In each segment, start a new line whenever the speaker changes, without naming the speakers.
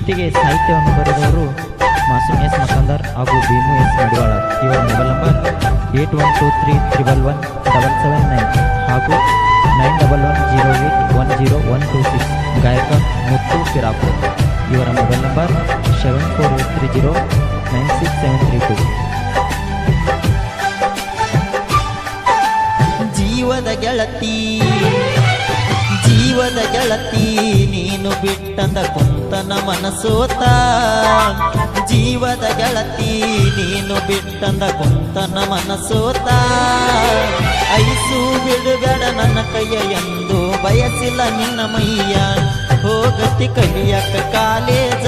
ಗೀತೆಗೆ ಸಾಹಿತ್ಯವನ್ನು ಬರೆದವರು ಮಾಸೂಮ್ ಎಸ್ ಮಕಂದರ್ ಹಾಗೂ ಭೀಮು ಎಸ್ ಮಡಿವಾಳ. ಇವರ ಮೊಬೈಲ್ ನಂಬರ್ 8123117779 ಹಾಗೂ 9110810126. ಗಾಯಕ ಮುತ್ತು ಸಿರಾಪುರ್. ಇವರ ಮೊಬೈಲ್ ನಂಬರ್ 7483096732.
ಜೀವದ ಗೆಳತಿ ಜೀವದ ಗೆಳತಿ ನೀನು ಬಿಟ್ಟಂದ ಕುಂತನ ಮನಸೋತ. ಜೀವದ ಗೆಳತಿ ನೀನು ಬಿಟ್ಟಂದ ಕುಂತನ ಮನಸೋತ. ಐಸು ಬಿಡುಗಡ ನನ್ನ ಕೈಯ ಎಂದು ಬಯಸಿಲ್ಲ ನಿನ್ನ ಮೈಯ. ಹೋಗತಿ ಕಲಿಯಕ ಕಾಲೇಜ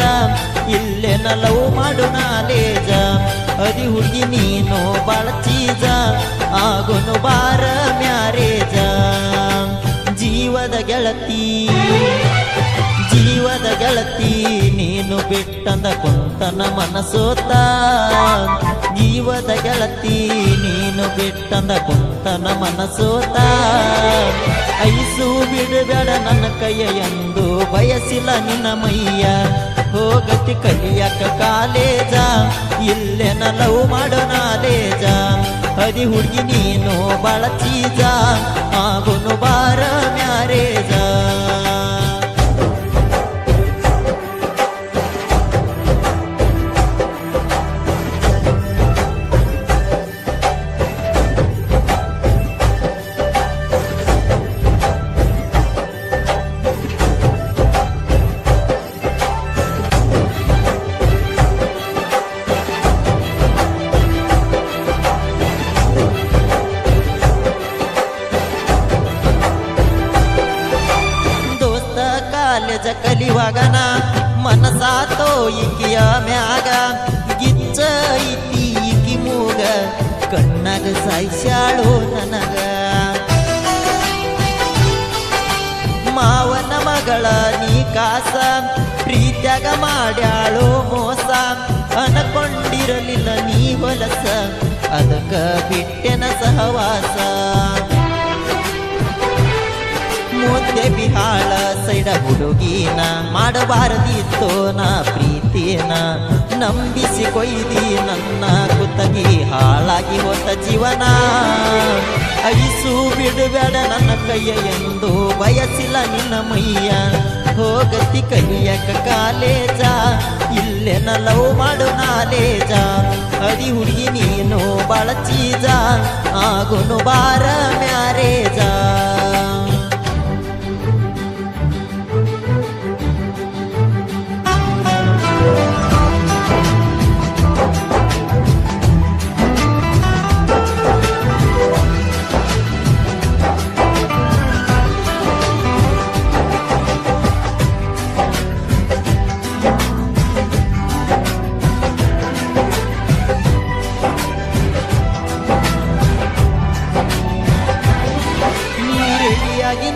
ಇಲ್ಲೆನ ಲವ್ ಮಾಡು ನಾಲೇಜ. ಅದಿ ಹುಡುಗಿ ನೀನು ಬಾಳ ಚೀಜ ಆಗುನು ಬಾರ ಮ್ಯಾರೇಜ. ಜೀವದ ಗೆಳತಿ ಜೀವದ ಗೆಳತಿ ನೀನು ಬಿಟ್ಟಂದ ಕುಂತನ ಮನಸೋತ. ಜೀವದ ಗೆಳತಿ ನೀನು ಬಿಟ್ಟಂದ ಕುಂತನ ಮನಸೋತ. ಐಸು ಬಿಡಬೇಡ ನನ್ನ ಕೈಯ ಎಂದು ಬಯಸಿಲ್ಲ ನಿನ್ನ ಮೈಯ. ಹೋಗತಿ ಕಲಿಯಕ ಕಾಲೇಜ ಇಲ್ಲೆನ ಲವ್ ಮಾಡೋ ನಾಲೇಜ. ಅದಿ ಹುಡುಗಿ ನೀನು ಬಾಳ ಚೀಜ ಆಗುನು ಬಾರ ಮ್ಯಾರೇಜ. ಕಾಲೇಜ ಕಲಿವಾಗನ ಮನಸಾತೋ ಈಕಿಯ ಮ್ಯಾಗ. ಗಿಚ್ಚ ಐತಿ ಈಕಿ ಮೂಗ ಕಣ್ಣಾಗ ಸಾಯ್ಸ್ಯಾಳೋ ನನಗ. ಮಾವನ ಮಗಳ ನೀ ಕಾಸ ಪ್ರೀತ್ಯಾಗ ಮಾಡ್ಯಾಳೋ ಮೋಸ. ಅನಕೊಂಡಿರಲಿಲ್ಲ ನೀ ಹೊಲಸ ಅದಕ್ಕ ಬಿಟ್ಟೆನ ಸಹವಾಸ. ಮುದ್ದೆ ಬಿಹಾಳ ಸೈಡ ಹುಡುಗಿನ ಮಾಡಬಾರದಿತ್ತೋ ನಾ ಪ್ರೀತಿನ. ನಂಬಿಸಿ ಕೊಯ್ದಿ ನನ್ನ ಕುತ್ತಗಿ ಹಾಳಾಗಿ ಹೋತ ಜೀವನ. ಐಸು ಬಿಡಬೇಡ ನನ್ನ ಕೈಯ ಎಂದು ಬಯಸಿಲ್ಲ ನಿನ್ನ ಮೈಯ. ಹೋಗತಿ ಕಲಿಯಕ ಕಾಲೇಜ ಇಲ್ಲೆನ ಲವ್ ಮಾಡು ನಾಲೇಜ. ಅದಿ ಹುಡುಗಿ ನೀನು ಬಾಳ ಚೀಜ ಆಗುನು ಬಾರ ಮ್ಯಾರೇಜ.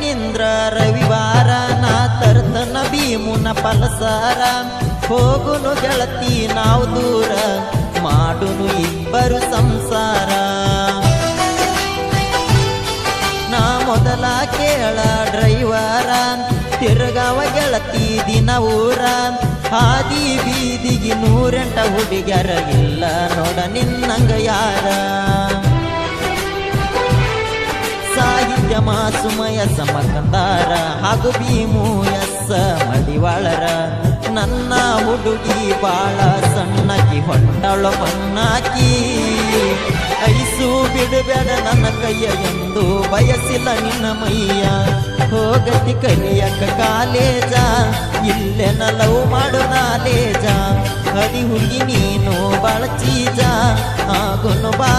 ನಿಂದ್ರ ರವಿವಾರ ನಾ ತರ್ತನ ಭೀಮುನ ಪಲಸಾರ. ಹೋಗುನು ಗೆಳತಿ ನಾವು ದೂರ ಮಾಡುನು ಇಬ್ಬರು ಸಂಸಾರ. ನಾ ಮೊದಲ ಕೇಳ ಡ್ರೈವರ ತಿರುಗಾವ ಗೆಳತಿ ದಿನ ಊರ. ಹಾದಿ ಬೀದಿಗೆ 108 ಹುಡುಗ್ಯಾರ ಇಲ್ಲ ನೋಡ ನಿನ್ನಂಗ ಯಾರ. ಸಾಹಿತ್ಯ ಮಾಸುಮಯ ಸಮಕಂದಾರ ಹಾಗೂ ಭೀಮು ಎಸ್ ಮಡಿವಾಳರ. ನನ್ನ ಹುಡುಗಿ ಬಾಳ ಸಣ್ಣಕಿ ಹೊಟ್ಟಳು ಮಣ್ಣಾಕಿ. ಐಸು ಬಿಡಬೇಡ ನನ್ನ ಕೈಯ ಎಂದು ಬಯಸಿಲ್ಲ ನಿನ್ನ ಮೈಯ. ಹೋಗತಿ ಕಲಿಯಕ ಕಾಲೇಜ ಇಲ್ಲೆನ ಲವ್ ಮಾಡು ನಾಲೇಜ. ಅದಿ ಹುಡುಗಿ ನೀನು ಬಾಳ ಚೀಜ ಆಗುನು ಬಾ